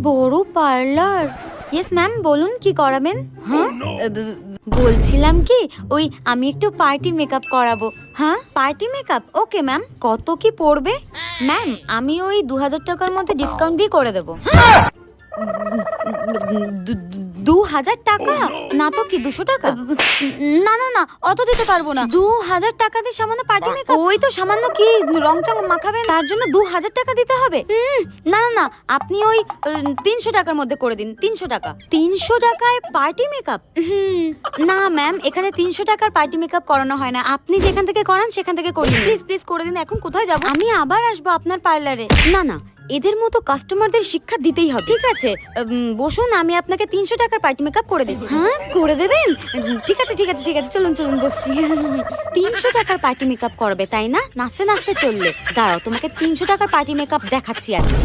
বড় parlour. Yes ma'am, বলুন কি করাবেন? হ্যাঁ, বলছিলাম কি ওই আমি একটু পার্টি মেকআপ করাবো। হ্যাঁ, পার্টি মেকআপ, ওকে ম্যাম। কত কি পড়বে? ম্যাম, আমি ওই 2000 টাকার মধ্যে ডিসকাউন্ট দিয়ে করে দেবো। 2000 টাকা? না তো কি 200 টাকা? না না না, অত দিতে পারবো না। 2000 টাকা দিয়ে সামান্য পার্টি মেকআপ? ওই তো সামান্য কি রং চং মাখাবেন, তার জন্য 2000 টাকা দিতে হবে? না না না, আপনি ওই 300 টাকার মধ্যে করে দিন। 300 টাকা। 300 টাকায় পার্টি মেকআপ? না ম্যাম, এখানে 300 টাকার পার্টি মেকআপ করানো হয় না। আপনি যেখান থেকে করান সেখান থেকে করিয়ে প্লিজ প্লিজ করে দিন। এখন কোথায় যাব? আমি আবার আসবো আপনার পার্লারে। না না, এদের মতো কাস্টমারদের শিক্ষা দিতেই হবে। ঠিক আছে, বসুন, আমি আপনাকে 300 টাকার পার্টি মেকআপ করে দিচ্ছি। হ্যাঁ, করে দেবেন? ঠিক আছে ঠিক আছে ঠিক আছে, চলুন চলুন, বসছি। 300 টাকার পার্টি মেকআপ করবে তাই না? নাচতে নাচতে চললে। দাঁড়াও, তোমাকে 300 টাকার পার্টি মেকআপ দেখাচ্ছি আজকে।